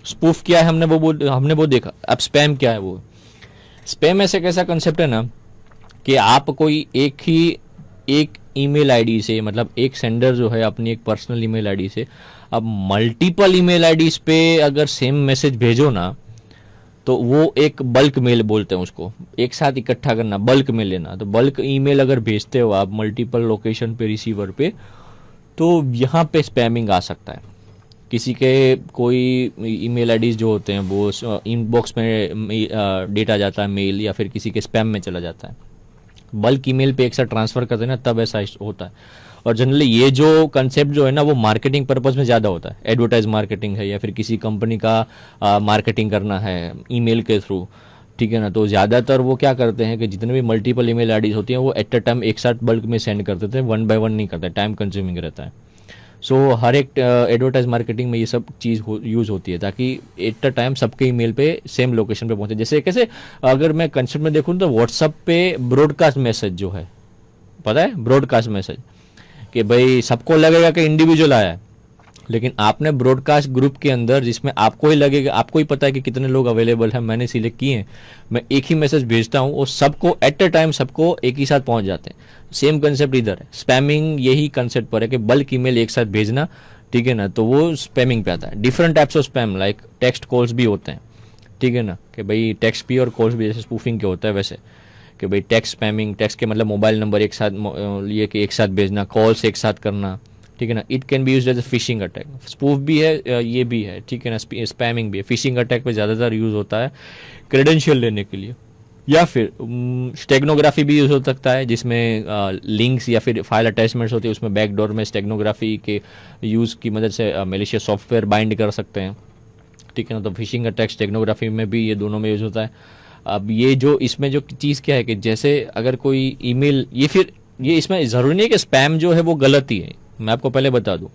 Spoof क्या है हमने वो देखा। अब स्पैम क्या है? वो स्पैम ऐसे कैसा कंसेप्ट है ना कि आप कोई एक ईमेल आईडी से, मतलब एक सेंडर जो है अपनी एक पर्सनल ईमेल आईडी से अब मल्टीपल ईमेल आईडीज पे अगर सेम मैसेज भेजो ना, तो वो एक बल्क मेल बोलते हैं उसको, एक साथ इकट्ठा करना, बल्क में लेना। तो बल्क ईमेल अगर भेजते हो आप मल्टीपल लोकेशन पे, रिसीवर पे, तो यहाँ पे स्पैमिंग आ सकता है। किसी के कोई ईमेल आईडीज जो होते हैं वो इनबॉक्स में डेटा जाता है मेल, या फिर किसी के स्पैम में चला जाता है। बल्क ईमेल पे एक साथ ट्रांसफर करते हैं ना, तब ऐसा होता है। और जनरली ये जो कंसेप्ट जो है ना वो मार्केटिंग पर्पज में ज़्यादा होता है। एडवर्टाइज मार्केटिंग है या फिर किसी कंपनी का मार्केटिंग करना है ईमेल के थ्रू, ठीक है ना। तो ज़्यादातर वो क्या करते हैं कि जितने भी मल्टीपल ईमेल आईडीज होती हैं वो एट अ टाइम एक साथ बल्क में सेंड कर देते हैं, वन बाय वन नहीं करते, टाइम कंज्यूमिंग रहता है। सो हर एक एडवर्टाइज मार्केटिंग में ये सब चीज़ यूज़ होती है ताकि एट अ टाइम सबके ईमेल पे सेम लोकेशन पे पहुंचे। जैसे कैसे अगर मैं कंसेप्ट में देखूँ तो व्हाट्सअप पे ब्रॉडकास्ट मैसेज जो है, पता है ब्रॉडकास्ट मैसेज, कि भाई सबको लगेगा कि इंडिविजुअल आया है, लेकिन आपने ब्रॉडकास्ट ग्रुप के अंदर जिसमें आपको ही लगेगा, आपको ही पता है कि कितने लोग अवेलेबल हैं, मैंने सिलेक्ट किए हैं, मैं एक ही मैसेज भेजता हूँ और सबको एट अ टाइम सबको एक ही साथ पहुंच जाते हैं। सेम कंसेप्ट इधर है, स्पैमिंग यही कंसेप्ट पर है कि बल्क ईमेल एक साथ भेजना, ठीक है ना, तो वो स्पैमिंग पे आता है। Different types of spam like text calls भी होते हैं, ठीक है ना, कि भाई टेक्स्ट भी और कॉल्स भी, जैसे स्पूफिंग के होता है वैसे, कि भाई टेक्स्ट स्पैमिंग, टेक्स्ट के मतलब मोबाइल नंबर एक साथ लिए कि एक साथ भेजना, कॉल्स एक साथ करना, ठीक है ना। It can be use as a phishing attack. Spoof भी है, ये भी है, ठीक है ना, स्पैमिंग भी है। फिशिंग अटैक पे ज़्यादातर यूज होता है क्रेडेंशियल लेने के लिए, या फिर स्टेगनोग्राफी भी यूज हो सकता है, जिसमें लिंक्स या फिर फाइल अटैचमेंट्स होती है, उसमें बैकडोर में स्टेगनोग्राफी के यूज़ की मदद से मेलिशियस सॉफ्टवेयर बाइंड कर सकते हैं, ठीक है ना। तो फिशिंग अटैक स्टेगनोग्राफी में भी, ये दोनों में यूज होता है। अब ये जो इसमें जो चीज़ क्या है कि जैसे अगर कोई ईमेल, ये फिर ये इसमें ज़रूरी नहीं है कि स्पैम जो है वो गलत ही है, मैं आपको पहले बता दूं,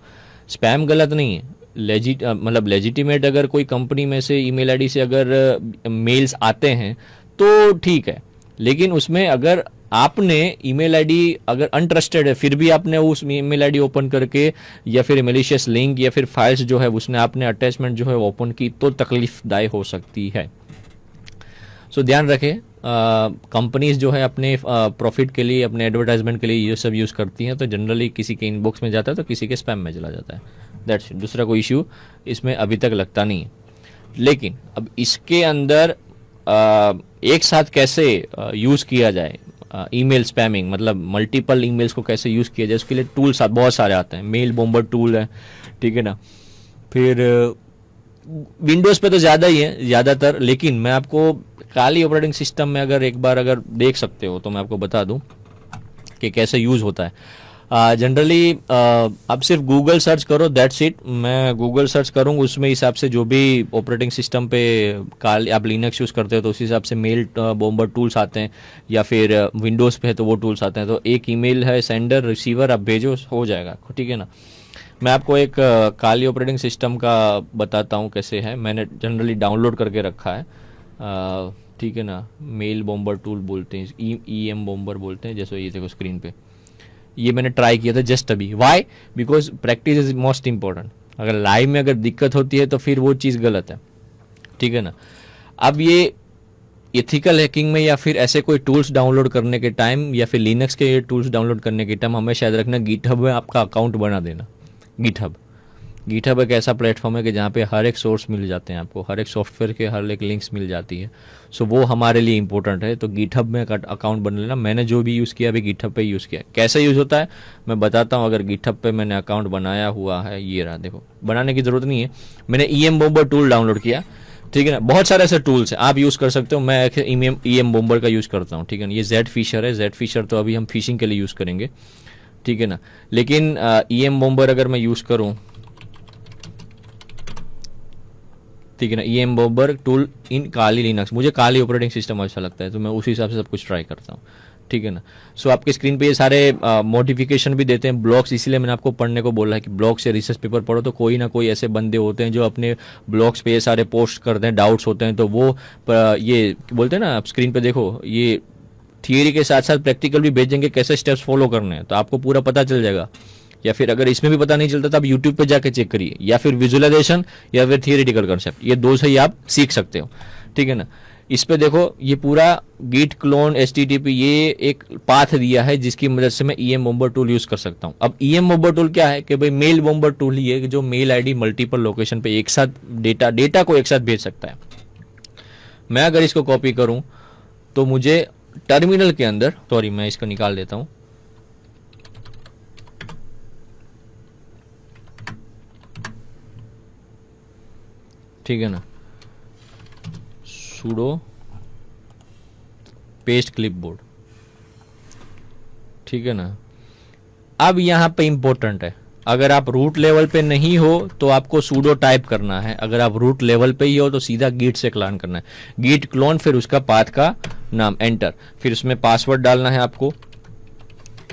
स्पैम गलत नहीं है। मतलब लेजिटिमेट अगर कोई कंपनी में से ईमेल आईडी से अगर मेल्स आते हैं तो ठीक है, लेकिन उसमें अगर आपने ईमेल आईडी अगर अनट्रस्टेड है फिर भी आपने उस ईमेल आईडी ओपन करके या फिर मेलिशियस लिंक या फिर फाइल्स जो है उसने आपने अटैचमेंट जो है ओपन की, तो तकलीफदायक हो सकती है। सो ध्यान रखें, कंपनीज जो है अपने प्रॉफिट के लिए, अपने एडवर्टाइजमेंट के लिए ये सब यूज़ करती हैं, तो जनरली किसी के इनबॉक्स में जाता है तो किसी के स्पैम में चला जाता है, दैट्स इट। दूसरा कोई इश्यू इसमें अभी तक लगता नहीं है। लेकिन अब इसके अंदर एक साथ कैसे यूज़ किया जाए ईमेल स्पैमिंग, मतलब मल्टीपल ईमेल्स को कैसे यूज़ किया जाए, उसके लिए टूल्स बहुत सारे आते हैं। मेल बॉम्बर टूल है, ठीक है ना, फिर विंडोज़ पे तो ज़्यादा ही है ज़्यादातर, लेकिन मैं आपको काली ऑपरेटिंग सिस्टम में अगर एक बार अगर देख सकते हो तो मैं आपको बता दूं कि कैसे यूज़ होता है। जनरली आप सिर्फ गूगल सर्च करो, दैट्स इट। मैं गूगल सर्च करूँगा, उसमें हिसाब से जो भी ऑपरेटिंग सिस्टम पे काल आप लिनक्स यूज़ करते हो तो उस हिसाब से मेल बॉम्बर टूल्स आते हैं, या फिर विंडोज़ पे है तो वो टूल्स आते हैं। तो एक ईमेल है, सेंडर रिसीवर, आप भेजो, हो जाएगा, ठीक है ना। मैं आपको एक काली ऑपरेटिंग सिस्टम का बताता हूँ कैसे है, मैंने जनरली डाउनलोड करके रखा है, ठीक है ना। मेल बॉम्बर टूल बोलते हैं, ई एम बॉम्बर बोलते हैं, जैसे ये देखो स्क्रीन पे, ये मैंने ट्राई किया था जस्ट अभी। Why? Because practice is most important. अगर लाइव में अगर दिक्कत होती है तो फिर वो चीज़ गलत है, ठीक है ना। अब ये एथिकल हैकिंग में या फिर ऐसे कोई टूल्स डाउनलोड करने के टाइम या फिर लिनक्स के ये टूल्स डाउनलोड करने के टाइम हमें शायद रखना गिटहब में आपका अकाउंट बना देना। गिटहब एक ऐसा प्लेटफॉर्म है कि जहाँ पे हर एक सोर्स मिल जाते हैं आपको, हर एक सॉफ्टवेयर के हर एक लिंक्स मिल जाती है। सो वो हमारे लिए इंपॉर्टेंट है, तो गिटहब में अकाउंट बना लेना। मैंने जो भी यूज़ किया अभी गिटहब पे यूज़ किया। कैसे यूज़ होता है मैं बताता हूँ। अगर गिटहब पे मैंने अकाउंट बनाया हुआ है, ये रहा देखो, बनाने की ज़रूरत नहीं है, मैंने E M bomber tool download किया, ठीक है ना। बहुत सारे ऐसे टूल्स हैं आप यूज़ कर सकते हो, मैं ई एम बॉम्बर का यूज़ करता हूँ, ठीक है ना। ये जेड फिशर है, जेड फिशर तो अभी हम फिशिंग के लिए यूज़ करेंगे, ठीक है ना। लेकिन ई एम बॉम्बर अगर मैं यूज़ करूँ, ठीक है ना, E M bomber tool in Kali Linux, मुझे काली ऑपरेटिंग सिस्टम अच्छा लगता है तो मैं उसी हिसाब से सब कुछ ट्राई करता हूँ, ठीक है ना। सो आपके स्क्रीन पे ये सारे मोटिफिकेशन भी देते हैं, ब्लॉग्स, इसीलिए मैंने आपको पढ़ने को बोला है कि ब्लॉग से रिसर्च पेपर पढ़ो। तो कोई ना कोई ऐसे बंदे होते हैं जो अपने ब्लॉग्स पे ये सारे पोस्ट करते हैं, डाउट्स होते हैं, तो वो ये बोलते हैं ना, आप स्क्रीन पे देखो, ये थियरी के साथ साथ प्रैक्टिकल भी भेजेंगे कैसे स्टेप्स फॉलो करने हैं, तो आपको पूरा पता चल जाएगा। या फिर अगर इसमें भी पता नहीं चलता तो आप यूट्यूब पे जाके चेक करिए, या फिर विजुअलाइजेशन या फिर थियोरेटिकल कंसेप्ट, ये दो से ही आप सीख सकते हो, ठीक है ना। इस पे देखो ये पूरा git clone http ये एक पाथ दिया है जिसकी मदद से मैं EM बॉम्बर टूल यूज कर सकता हूँ। अब EM बॉम्बर टूल क्या है कि भाई मेल बॉम्बर टूल ही है कि जो मेल आईडी मल्टीपल लोकेशन पे एक साथ डेटा को एक साथ भेज सकता है। मैं अगर इसको कॉपी करूं तो मुझे टर्मिनल के अंदर, सॉरी मैं इसको निकाल देता हूं, ठीक है ना, sudo पेस्ट क्लिपबोर्ड, ठीक है ना। अब यहां पे इंपॉर्टेंट है, अगर आप रूट लेवल पे नहीं हो तो आपको sudo टाइप करना है, अगर आप रूट लेवल पे ही हो तो सीधा git से क्लोन करना है, git क्लोन, फिर उसका पाथ का नाम एंटर, फिर उसमें पासवर्ड डालना है आपको।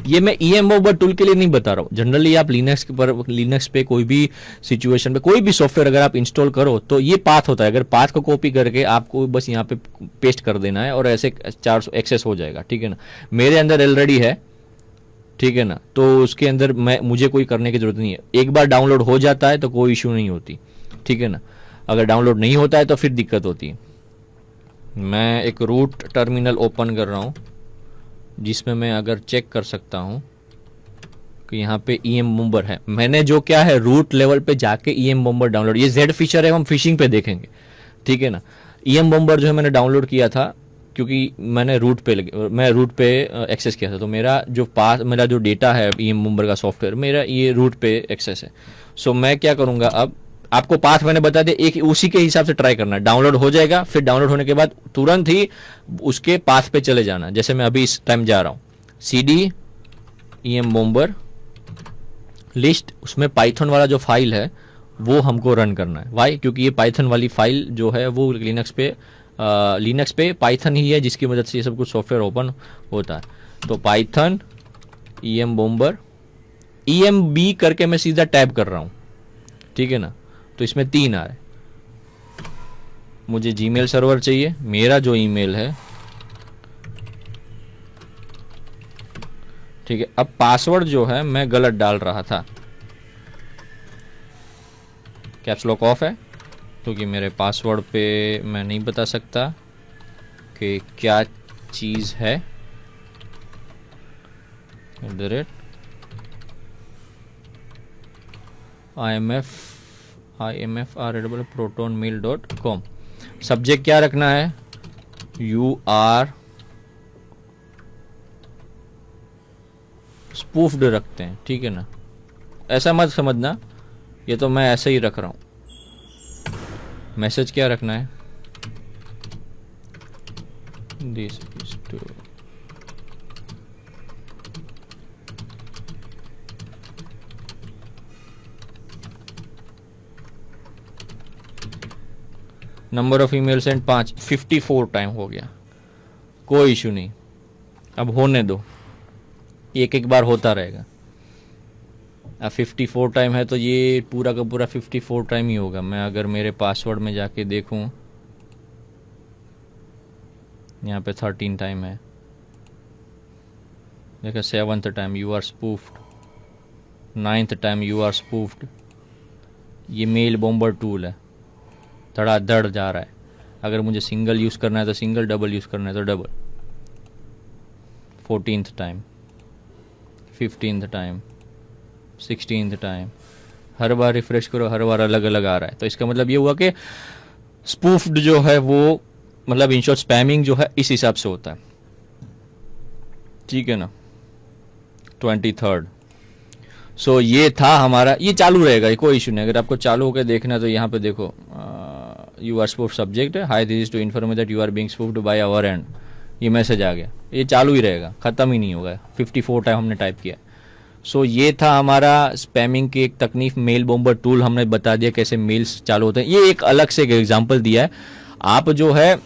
ये मैं EM बॉम्बर टूल के लिए नहीं बता रहा हूँ, जनरली आप लिनक्स पे कोई भी सिचुएशन पे कोई भी सॉफ्टवेयर अगर आप इंस्टॉल करो तो ये पाथ होता है, अगर पाथ को कॉपी करके आपको बस यहाँ पे पेस्ट कर देना है और ऐसे 400 एक्सेस हो जाएगा, ठीक है ना। मेरे अंदर ऑलरेडी है, ठीक है ना, तो उसके अंदर मुझे कोई करने की जरूरत नहीं है। एक बार डाउनलोड हो जाता है तो कोई इश्यू नहीं होती, ठीक है ना। अगर डाउनलोड नहीं होता है तो फिर दिक्कत होती है। मैं एक रूट टर्मिनल ओपन कर रहा हूँ जिसमें मैं अगर चेक कर सकता हूं कि यहाँ पे EM बॉम्बर है, मैंने जो क्या है रूट लेवल पे जाके EM बॉम्बर डाउनलोड, ये Z फीचर है, हम फिशिंग पे देखेंगे, ठीक है ना। EM बॉम्बर जो है मैंने डाउनलोड किया था क्योंकि मैं रूट पे एक्सेस किया था, तो मेरा जो डेटा है EM बॉम्बर का सॉफ्टवेयर, मेरा ये रूट पे एक्सेस है। सो मैं क्या करूंगा, अब आपको पाथ मैंने बता दिया, एक उसी के हिसाब से ट्राई करना है। डाउनलोड हो जाएगा, फिर डाउनलोड होने के बाद तुरंत ही उसके पाथ पे चले जाना, जैसे मैं अभी इस टाइम जा रहा हूं, CD EM बॉम्बर लिस्ट, उसमें पाइथन वाला जो फाइल है वो हमको रन करना है। वाई? क्योंकि ये पाइथन वाली फाइल जो है वो लिनक्स पे पाइथन ही है जिसकी मदद से ये सब कुछ सॉफ्टवेयर ओपन होता है। तो पाइथन EM बॉम्बर EMB करके मैं सीधा टैब कर रहा हूं, ठीक है ना। तो इसमें 3 आ रहे, मुझे जीमेल सर्वर चाहिए, मेरा जो ईमेल है, ठीक है। अब पासवर्ड जो है मैं गलत डाल रहा था, कैप्स लॉक ऑफ है क्योंकि मेरे पासवर्ड पे मैं नहीं बता सकता कि क्या चीज है। imf@protonmail.com। सब्जेक्ट क्या रखना है, यू आर स्पूफ्ड रखते हैं, ठीक है ना। ऐसा मत समझना, ये तो मैं ऐसे ही रख रहा हूं। मैसेज क्या रखना है, this is to number of email send 54 time हो गया, कोई इशू नहीं, अब होने दो, एक एक बार होता रहेगा। अब 54 टाइम है तो ये पूरा का पूरा 54 टाइम ही होगा। मैं अगर मेरे पासवर्ड में जाके देखूं, यहाँ पे 13 टाइम है, देखो 7th time you are spoofed, 9th time you are spoofed. ये मेल बॉम्बर टूल है, धड़ाधड़ जा रहा है। अगर मुझे सिंगल यूज करना है तो सिंगल, डबल यूज करना है तो double. 14th time, 15th time, 16th time, हर बार रिफ्रेश करो, हर बार अलग अलग आ रहा है। तो इसका मतलब ये हुआ कि स्पूफ्ड जो है वो, मतलब इन शॉर्ट स्पैमिंग जो है इस हिसाब से होता है, ठीक है ना। 23rd। सो ये था हमारा, ये चालू रहेगा, ये कोई इशू नहीं। अगर आपको चालू होकर देखना है तो यहाँ पे देखो, यू आर स्पूफ्ड सब्जेक्ट है, hi this is to inform that you are being spoofed by our end, ये मैसेज आ गया, ये चालू ही रहेगा, खत्म ही नहीं होगा। 54 टाइम हमने टाइप किया। सो ये था हमारा स्पैमिंग की एक तकनीक, मेल बॉम्बर टूल हमने बता दिया कैसे मेल्स चालू होते हैं। ये एक अलग से एक एग्जांपल दिया है। आप जो है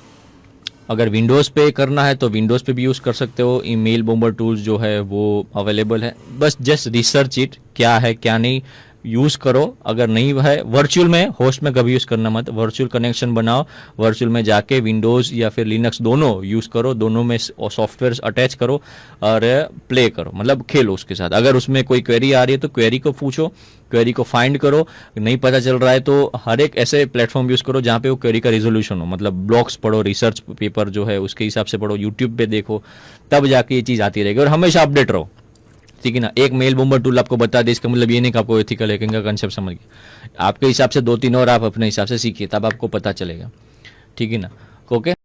अगर विंडोज़ पे करना है तो विंडोज़ पे भी यूज़ कर सकते हो। ईमेल बॉम्बर टूल्स जो है वो अवेलेबल है, बस जस्ट रिसर्च इट, क्या है क्या नहीं। यूज़ करो। अगर नहीं है वर्चुअल में, होस्ट में कभी यूज़ करना मत, वर्चुअल कनेक्शन बनाओ, वर्चुअल में जाके विंडोज़ या फिर लिनक्स दोनों यूज़ करो, दोनों में सॉफ्टवेयर अटैच करो और प्ले करो, मतलब खेलो उसके साथ। अगर उसमें कोई क्वेरी आ रही है तो क्वेरी को पूछो, क्वेरी को फाइंड करो, नहीं पता चल रहा है तो हर एक ऐसे प्लेटफॉर्म यूज़ करो जहाँ पे वो क्वेरी का रिजोल्यूशन हो, मतलब ब्लॉग्स पढ़ो, रिसर्च पेपर जो है उसके हिसाब से पढ़ो, यूट्यूब पे देखो, तब जाके ये चीज़ आती रहेगी। और हमेशा अपडेट रहो, ठीक है ना। एक मेल बॉम्बर टूल आपको बता दे, इसका मतलब ये नहीं कि आपको एथिकल हैकिंग का कंसेप्ट समझ गए, आपके हिसाब से 2-3 और आप अपने हिसाब से सीखिए, तब आपको पता चलेगा, ठीक है ना। ओके।